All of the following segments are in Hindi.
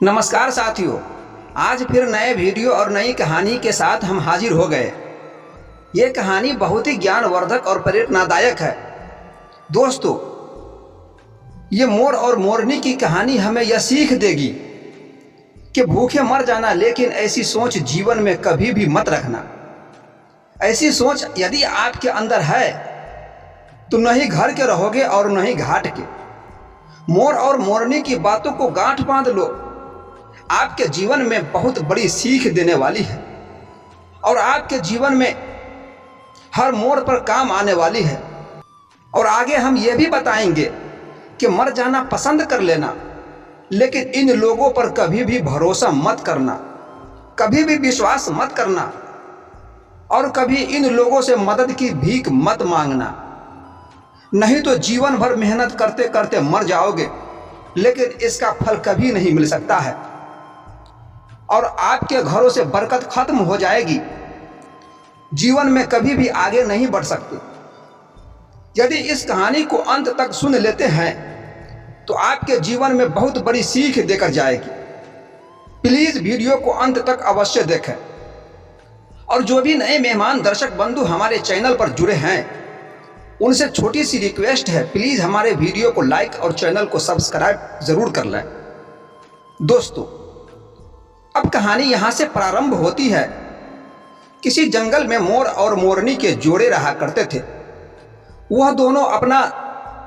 नमस्कार साथियों, आज फिर नए वीडियो और नई कहानी के साथ हम हाजिर हो गए। ये कहानी बहुत ही ज्ञानवर्धक और प्रेरणादायक है। दोस्तों, ये मोर और मोरनी की कहानी हमें यह सीख देगी कि भूखे मर जाना, लेकिन ऐसी सोच जीवन में कभी भी मत रखना। ऐसी सोच यदि आपके अंदर है तो न ही घर के रहोगे और न ही घाट के। मोर और मोरनी की बातों को गांठ बांध लो, आपके जीवन में बहुत बड़ी सीख देने वाली है और आपके जीवन में हर मोड़ पर काम आने वाली है। और आगे हम ये भी बताएंगे कि मर जाना पसंद कर लेना, लेकिन इन लोगों पर कभी भी भरोसा मत करना, कभी भी विश्वास मत करना और कभी इन लोगों से मदद की भीख मत मांगना। नहीं तो जीवन भर मेहनत करते करते मर जाओगे, लेकिन इसका फल कभी नहीं मिल सकता है और आपके घरों से बरकत खत्म हो जाएगी। जीवन में कभी भी आगे नहीं बढ़ सकते। यदि इस कहानी को अंत तक सुन लेते हैं तो आपके जीवन में बहुत बड़ी सीख देकर जाएगी। प्लीज वीडियो को अंत तक अवश्य देखें। और जो भी नए मेहमान दर्शक बंधु हमारे चैनल पर जुड़े हैं, उनसे छोटी सी रिक्वेस्ट है, प्लीज हमारे वीडियो को लाइक और चैनल को सब्सक्राइब जरूर कर लें। दोस्तों, अब कहानी यहां से प्रारंभ होती है। किसी जंगल में मोर और मोरनी के जोड़े रहा करते थे। वह दोनों अपना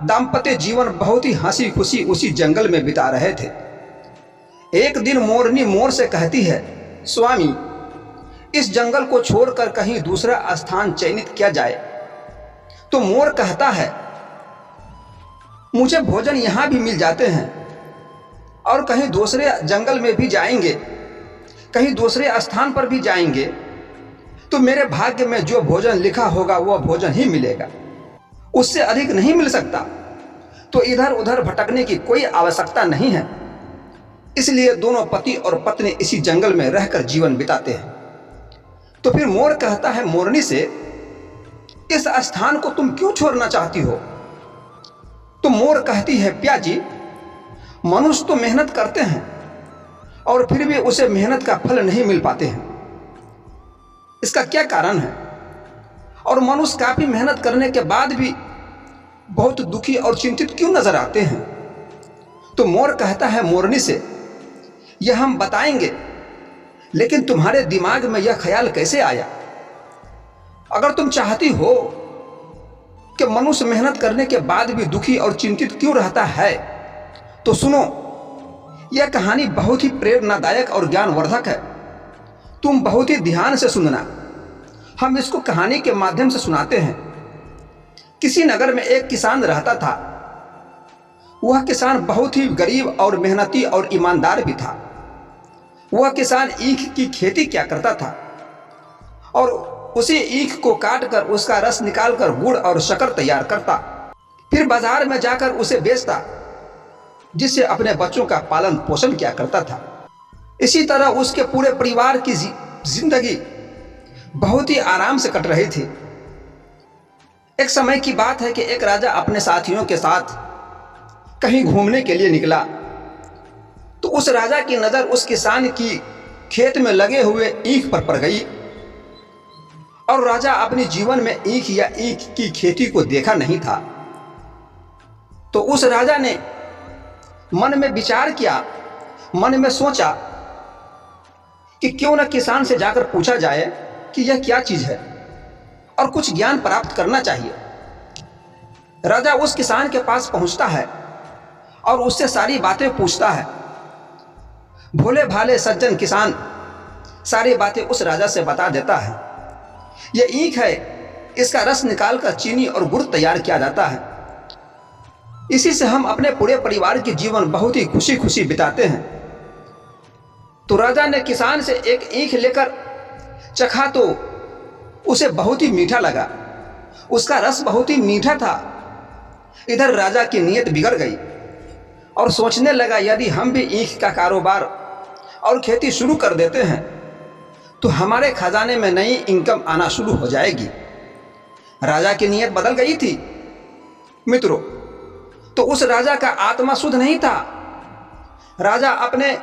दाम्पत्य जीवन बहुत ही हंसी खुशी उसी जंगल में बिता रहे थे। एक दिन मोरनी मोर से कहती है, स्वामी, इस जंगल को छोड़कर कहीं दूसरा स्थान चयनित किया जाए। तो मोर कहता है, मुझे भोजन यहां भी मिल जाते हैं और कहीं दूसरे जंगल में भी जाएंगे, कहीं दूसरे स्थान पर भी जाएंगे तो मेरे भाग्य में जो भोजन लिखा होगा वह भोजन ही मिलेगा, उससे अधिक नहीं मिल सकता। तो इधर उधर भटकने की कोई आवश्यकता नहीं है। इसलिए दोनों पति और पत्नी इसी जंगल में रहकर जीवन बिताते हैं। तो फिर मोर कहता है मोरनी से, इस स्थान को तुम क्यों छोड़ना चाहती हो? तो मोर कहती है, प्याजी, मनुष्य तो मेहनत करते हैं और फिर भी उसे मेहनत का फल नहीं मिल पाते हैं। इसका क्या कारण है? और मनुष्य काफी मेहनत करने के बाद भी बहुत दुखी और चिंतित क्यों नजर आते हैं? तो मोर कहता है मोरनी से, यह हम बताएंगे, लेकिन तुम्हारे दिमाग में यह ख्याल कैसे आया? अगर तुम चाहती हो कि मनुष्य मेहनत करने के बाद भी दुखी और चिंतित क्यों रहता है, तो सुनो, यह कहानी बहुत ही प्रेरणादायक और ज्ञानवर्धक है। तुम बहुत ही ध्यान से सुनना। हम इसको कहानी के माध्यम से सुनाते हैं। किसी नगर में एक किसान रहता था। वह किसान बहुत ही गरीब और मेहनती और ईमानदार भी था। वह किसान ईख की खेती क्या करता था और उसी ईख को काटकर उसका रस निकालकर गुड़ और शक्कर तैयार करता, फिर बाजार में जाकर उसे बेचता, जिससे अपने बच्चों का पालन पोषण किया करता था। इसी तरह उसके पूरे परिवार की जिंदगी बहुत ही आराम से कट रही थी। एक समय की बात है कि एक राजा अपने साथियों के साथ कहीं घूमने के लिए निकला। तो उस राजा की नजर उस किसान की खेत में लगे हुए ईख पर पड़ गई और राजा अपने जीवन में ईख या ईख की खेती को देखा नहीं था। तो उस राजा ने मन में विचार किया, मन में सोचा कि क्यों न किसान से जाकर पूछा जाए कि यह क्या चीज है और कुछ ज्ञान प्राप्त करना चाहिए। राजा उस किसान के पास पहुंचता है और उससे सारी बातें पूछता है। भोले भाले सज्जन किसान सारी बातें उस राजा से बता देता है। यह ईख है, इसका रस निकालकर चीनी और गुड़ तैयार किया जाता है। इसी से हम अपने पूरे परिवार के जीवन बहुत ही खुशी खुशी बिताते हैं। तो राजा ने किसान से एक ईख लेकर चखा तो उसे बहुत ही मीठा लगा। उसका रस बहुत ही मीठा था। इधर राजा की नीयत बिगड़ गई और सोचने लगा, यदि हम भी ईख का कारोबार और खेती शुरू कर देते हैं तो हमारे खजाने में नई इनकम आना शुरू हो जाएगी। राजा की नीयत बदल गई थी। मित्रों, तो उस राजा का आत्मा शुद्ध नहीं था। राजा अपने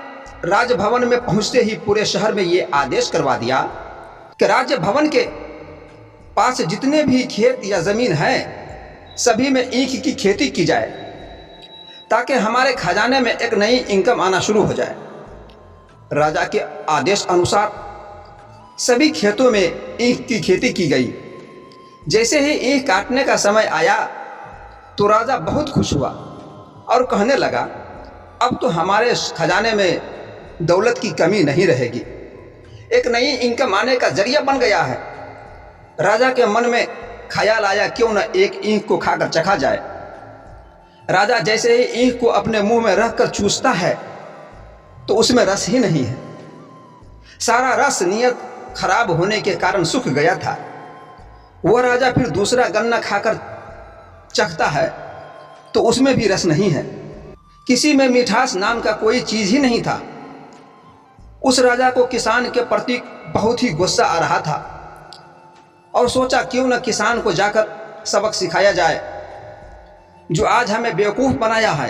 राजभवन में पहुंचते ही पूरे शहर में ये आदेश करवा दिया कि राजभवन के पास जितने भी खेत या ज़मीन है सभी में ईख की खेती की जाए, ताकि हमारे खजाने में एक नई इनकम आना शुरू हो जाए। राजा के आदेश अनुसार सभी खेतों में ईख की खेती की गई। जैसे ही ईख काटने का समय आया तो राजा बहुत खुश हुआ और कहने लगा, अब तो हमारे खजाने में दौलत की कमी नहीं रहेगी, एक नई इनकम आने का जरिया बन गया है। राजा के मन में ख्याल आया, क्यों न एक ईख को खाकर चखा जाए। राजा जैसे ही ईख को अपने मुंह में रखकर चूसता है तो उसमें रस ही नहीं है, सारा रस नियत खराब होने के कारण सूख गया था। वह राजा फिर दूसरा गन्ना खाकर चखता है तो उसमें भी रस नहीं है, किसी में मिठास नाम का कोई चीज ही नहीं था। उस राजा को किसान के प्रति बहुत ही गुस्सा आ रहा था और सोचा, क्यों न किसान को जाकर सबक सिखाया जाए जो आज हमें बेवकूफ़ बनाया है।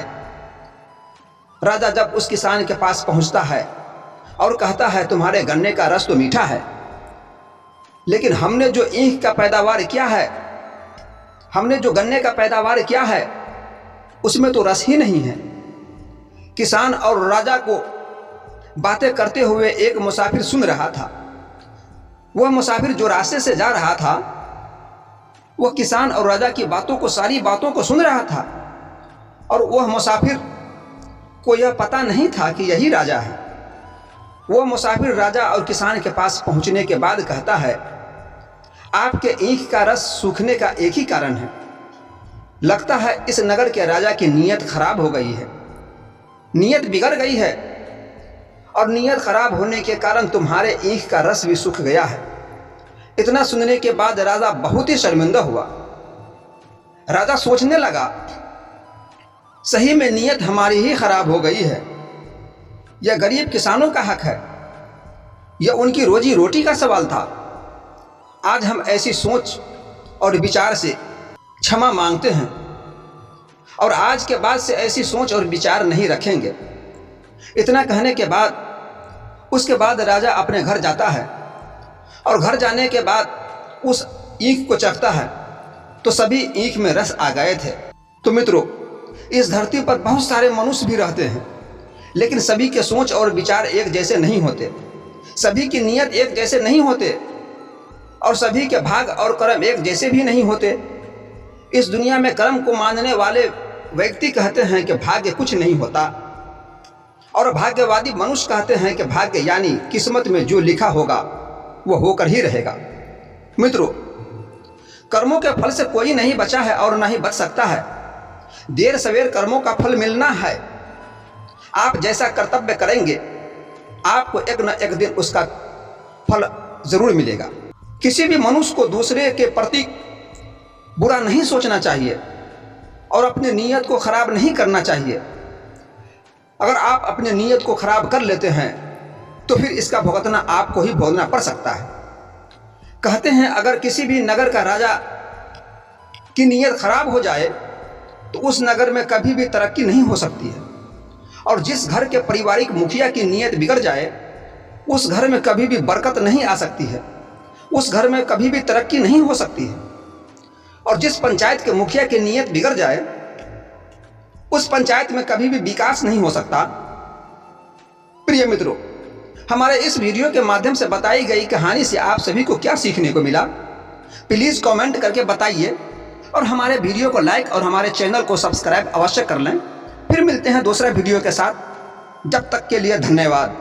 राजा जब उस किसान के पास पहुंचता है और कहता है, तुम्हारे गन्ने का रस तो मीठा है, लेकिन हमने जो ईख का पैदावार किया है, हमने जो गन्ने का पैदावार किया है उसमें तो रस ही नहीं है। किसान और राजा को बातें करते हुए एक मुसाफिर सुन रहा था। वह मुसाफिर जो रास्ते से जा रहा था वह किसान और राजा की बातों को, सारी बातों को सुन रहा था, और वह मुसाफिर को यह पता नहीं था कि यही राजा है। वह मुसाफिर राजा और किसान के पास पहुंचने के बाद कहता है, आपके ईख का रस सूखने का एक ही कारण है, लगता है इस नगर के राजा की नीयत खराब हो गई है, नीयत बिगड़ गई है, और नीयत खराब होने के कारण तुम्हारे ईख का रस भी सूख गया है। इतना सुनने के बाद राजा बहुत ही शर्मिंदा हुआ। राजा सोचने लगा, सही में नीयत हमारी ही खराब हो गई है। यह गरीब किसानों का हक है, यह उनकी रोजी रोटी का सवाल था। आज हम ऐसी सोच और विचार से क्षमा मांगते हैं और आज के बाद से ऐसी सोच और विचार नहीं रखेंगे। इतना कहने के बाद उसके बाद राजा अपने घर जाता है और घर जाने के बाद उस ईख को चखता है तो सभी ईख में रस आ गए थे। तो मित्रों, इस धरती पर बहुत सारे मनुष्य भी रहते हैं, लेकिन सभी के सोच और विचार एक जैसे नहीं होते, सभी की नीयत एक जैसे नहीं होते, और सभी के भाग और कर्म एक जैसे भी नहीं होते। इस दुनिया में कर्म को मानने वाले व्यक्ति कहते हैं कि भाग्य कुछ नहीं होता, और भाग्यवादी मनुष्य कहते हैं कि भाग्य यानी किस्मत में जो लिखा होगा वो होकर ही रहेगा। मित्रों, कर्मों के फल से कोई नहीं बचा है और ना ही बच सकता है। देर सवेर कर्मों का फल मिलना है। आप जैसा कर्तव्य करेंगे आपको एक न एक दिन उसका फल जरूर मिलेगा। किसी भी मनुष्य को दूसरे के प्रति बुरा नहीं सोचना चाहिए और अपनी नीयत को खराब नहीं करना चाहिए। अगर आप अपनी नीयत को खराब कर लेते हैं तो फिर इसका भुगतना आपको ही भोगना पड़ सकता है। कहते हैं, अगर किसी भी नगर का राजा की नीयत खराब हो जाए तो उस नगर में कभी भी तरक्की नहीं हो सकती है, और जिस घर के पारिवारिक मुखिया की नीयत बिगड़ जाए उस घर में कभी भी बरकत नहीं आ सकती है, उस घर में कभी भी तरक्की नहीं हो सकती है, और जिस पंचायत के मुखिया की नीयत बिगड़ जाए उस पंचायत में कभी भी विकास नहीं हो सकता। प्रिय मित्रों, हमारे इस वीडियो के माध्यम से बताई गई कहानी से आप सभी को क्या सीखने को मिला, प्लीज़ कमेंट करके बताइए, और हमारे वीडियो को लाइक और हमारे चैनल को सब्सक्राइब अवश्य कर लें। फिर मिलते हैं दूसरा वीडियो के साथ, जब तक के लिए धन्यवाद।